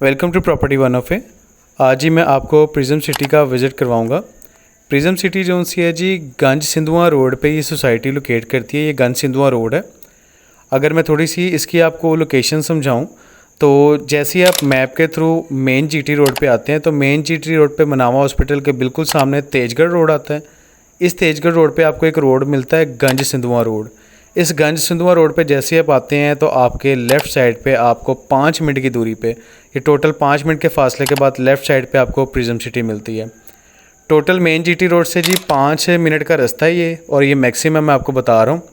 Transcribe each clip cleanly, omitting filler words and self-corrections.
Welcome to property one of a. आज ही मैं आपको प्रिज्म सिटी का विज़िट करवाऊंगा। प्रिज्म सिटी जो सी है जी, गंज सिंधुआ रोड पे ये सोसाइटी लोकेट करती है। ये गंज सिंधुआ रोड है। अगर मैं थोड़ी सी इसकी आपको लोकेशन समझाऊं तो जैसे ही आप मैप के थ्रू मेन जीटी रोड पे आते हैं तो मेन जीटी रोड पे मनावा हॉस्पिटल के बिल्कुल सामने तेजगढ़ रोड आता है। इस तेजगढ़ रोड पे आपको एक रोड मिलता है गंज सिंधुआ रोड। इस गंज सिंधुआ रोड पे जैसे ही आप आते हैं तो आपके लेफ़्ट साइड पे आपको 5 मिनट की दूरी पे, ये टोटल 5 मिनट के फासले के बाद लेफ़्ट साइड पे आपको प्रिज्म सिटी मिलती है। टोटल मेन जीटी रोड से जी 5 मिनट का रास्ता है ये, और ये मैक्सिमम मैं आपको बता रहा हूँ।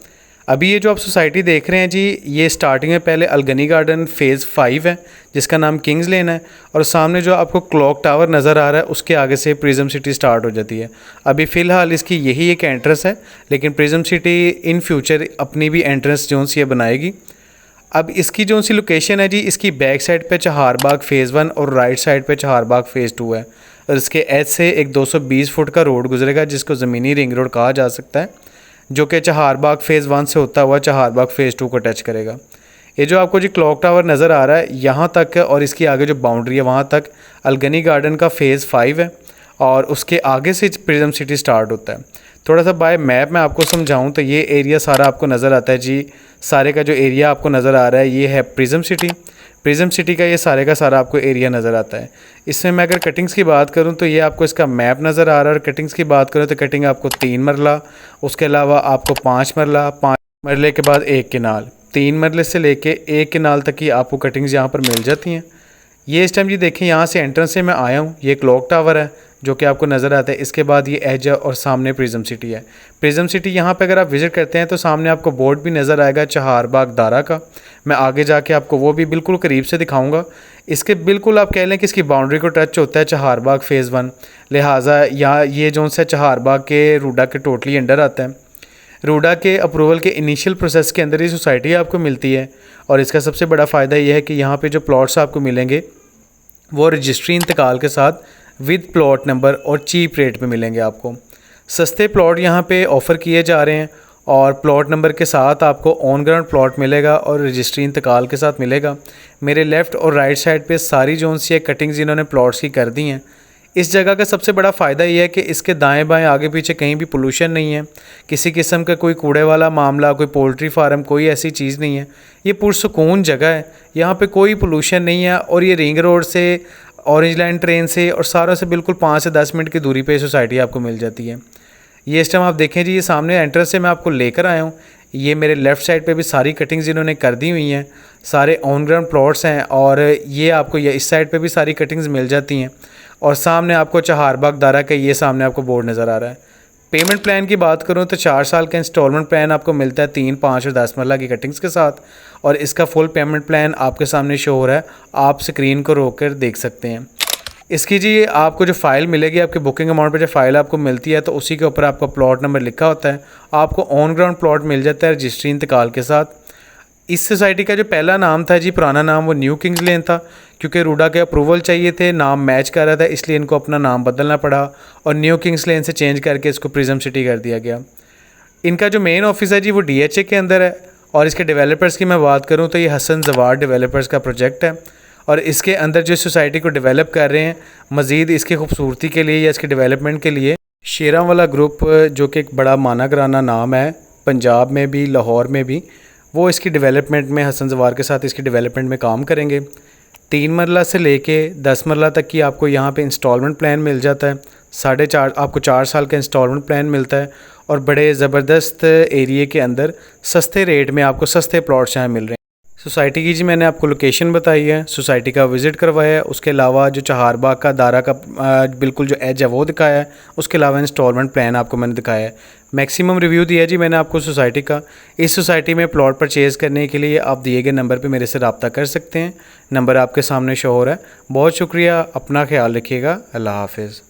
अभी ये जो आप सोसाइटी देख रहे हैं जी, ये स्टार्टिंग में पहले अलगनी गार्डन फ़ेज़ 5 है जिसका नाम किंग्स लेन है, और सामने जो आपको क्लॉक टावर नज़र आ रहा है उसके आगे से प्रिज्म सिटी स्टार्ट हो जाती है। अभी फ़िलहाल इसकी यही एक एंट्रेंस है, लेकिन प्रिज्म सिटी इन फ्यूचर अपनी भी एंट्रेंस जो सी बनाएगी। अब इसकी जो सी लोकेशन है जी, इसकी बैक साइड पे चहारबाग फ़ेज़ 1 और राइट साइड पे चहारबाग फ़ेज़ 2 है, और इसके एज से एक 220 फुट का रोड गुजरेगा जिसको ज़मीनी रिंग रोड कहा जा सकता है, जो कि चहारबाग फ़ेज़ 1 से होता हुआ चहारबाग फ़ेज़ 2 को टच करेगा। ये जो आपको जी क्लॉक टावर नज़र आ रहा है यहाँ तक, और इसकी आगे जो बाउंड्री है वहाँ तक अलगनी गार्डन का फ़ेज़ 5 है, और उसके आगे से प्रिज्म सिटी स्टार्ट होता है। थोड़ा सा बाय मैप मैं आपको समझाऊं तो ये एरिया सारा आपको नज़र आता है जी। सारे का जो एरिया आपको नज़र आ रहा है ये है प्रिज्म सिटी। प्रिज्म सिटी का ये सारे का सारा आपको एरिया नज़र आता है। इसमें मैं अगर कटिंग्स की बात करूं तो ये आपको इसका मैप नज़र आ रहा है, और कटिंग्स की बात करूं तो कटिंग आपको 3 मरला, उसके अलावा आपको 5 मरला, 5 मरले के बाद 1 किनाल, 3 मरले से लेके 1 किनाल तक की आपको कटिंग्स यहाँ पर मिल जाती हैं। ये इस टाइम जी देखें, यहाँ से एंट्रेंस से मैं आया हूँ, ये क्लॉक टावर है जो कि आपको नज़र आता है। इसके बाद ये एज है और सामने प्रिज्म सिटी है। प्रिज्म सिटी यहाँ पे अगर आप विज़िट करते हैं तो सामने आपको बोर्ड भी नज़र आएगा चहारबाग दारा का। मैं आगे जाके आपको वो भी बिल्कुल करीब से दिखाऊंगा। इसके बिल्कुल आप कह लें कि इसकी बाउंड्री को टच होता है चहारबाग फ़ेज़ 1, लिहाजा यहाँ ये जो सा चहारबाग के रूडा के टोटली अंडर आता है। रूडा के अप्रूवल के इनिशियल प्रोसेस के अंदर ये सोसाइटी आपको मिलती है, और इसका सबसे बड़ा फ़ायदा ये है कि यहाँ पे जो प्लॉट्स आपको मिलेंगे वो रजिस्ट्री इंतकाल के साथ विद प्लॉट नंबर और चीप रेट पे मिलेंगे। आपको सस्ते प्लॉट यहाँ पे ऑफ़र किए जा रहे हैं, और प्लॉट नंबर के साथ आपको ऑन ग्राउंड प्लॉट मिलेगा और रजिस्ट्री इंतकाल के साथ मिलेगा। मेरे लेफ़्ट और राइट साइड पे सारी जोन सी कटिंग्स इन्होंने प्लॉट्स की कर दी हैं। इस जगह का सबसे बड़ा फ़ायदा ये है कि इसके दाएं बाएं आगे पीछे कहीं भी पोल्यूशन नहीं है, किसी किस्म का कोई कूड़े वाला मामला, कोई पोल्ट्री फार्म, कोई ऐसी चीज़ नहीं है। ये पुरसुकून जगह है, यहाँ पे कोई पोल्यूशन नहीं है, और ये रिंग रोड से, ऑरेंज लाइन ट्रेन से और सारों से बिल्कुल 5 से 10 मिनट की दूरी पे सोसाइटी आपको मिल जाती है। ये इस टाइम आप देखें जी, ये सामने एंट्रेंस से मैं आपको लेकर आया हूँ। ये मेरे लेफ़्ट साइड पे भी सारी कटिंग्स इन्होंने कर दी हुई हैं, सारे ऑन ग्राउंड प्लॉट्स हैं, और ये आपको ये इस साइड पे भी सारी कटिंग्स मिल जाती हैं। और सामने आपको चहारबाग दारा का ये सामने आपको बोर्ड नज़र आ रहा है। पेमेंट प्लान की बात करूँ तो 4 साल का इंस्टॉलमेंट प्लान आपको मिलता है 3, 5 और 10 मरला की कटिंग्स के साथ, और इसका फुल पेमेंट प्लान आपके सामने शो हो रहा है, आप स्क्रीन को रोक कर देख सकते हैं। इसकी जी आपको जो फ़ाइल मिलेगी, आपके बुकिंग अमाउंट पर जो फ़ाइल आपको मिलती है तो उसी के ऊपर आपका प्लॉट नंबर लिखा होता है। आपको ऑन ग्राउंड प्लॉट मिल जाता है रजिस्ट्री इंतकाल के साथ। इस सोसाइटी का जो पहला नाम था जी, पुराना नाम वो न्यू किंग्स लेन था, क्योंकि रूडा के अप्रूवल चाहिए थे, नाम मैच कर रहा था, इसलिए इनको अपना नाम बदलना पड़ा और न्यू किंग्स लेन से चेंज करके इसको प्रिज्म सिटी कर दिया गया। इनका जो मेन ऑफिस है जी वो DHA के अंदर है, और इसके डेवलपर्स की मैं बात करूँ तो ये हसन जवार डेवलपर्स का प्रोजेक्ट है, और इसके अंदर जो सोसाइटी को डेवलप कर रहे हैं मज़ीद इसकी खूबसूरती के लिए या इसके डेवलपमेंट के लिए, शेरांवाला ग्रुप जो कि एक बड़ा माना कराना नाम है पंजाब में भी लाहौर में भी, वो इसकी डेवलपमेंट में हसन जवार के साथ इसकी डेवलपमेंट में काम करेंगे। 3 मरला से लेके 10 मरला तक की आपको यहाँ पे इंस्टॉलमेंट प्लान मिल जाता है। 4.5 आपको 4 साल का इंस्टॉलमेंट प्लान मिलता है, और बड़े ज़बरदस्त एरिए के अंदर सस्ते रेट में आपको सस्ते प्लॉट्स यहाँ मिल रहे हैं। सोसाइटी की जी मैंने आपको लोकेशन बताई है, सोसाइटी का विज़िट करवाया है, उसके अलावा जो चहारबाग का दारा का बिल्कुल जो एज है वो दिखाया है, उसके अलावा इंस्टॉलमेंट प्लान आपको मैंने दिखाया है। मैक्सिमम रिव्यू दिया है जी मैंने आपको सोसाइटी का। इस सोसाइटी में प्लॉट परचेज़ करने के लिए आप दिए गए नंबर पे मेरे से रब्ता कर सकते हैं। नंबर आपके सामने शो हो रहा है। बहुत शुक्रिया, अपना ख्याल रखिएगा। अल्लाह हाफिज़।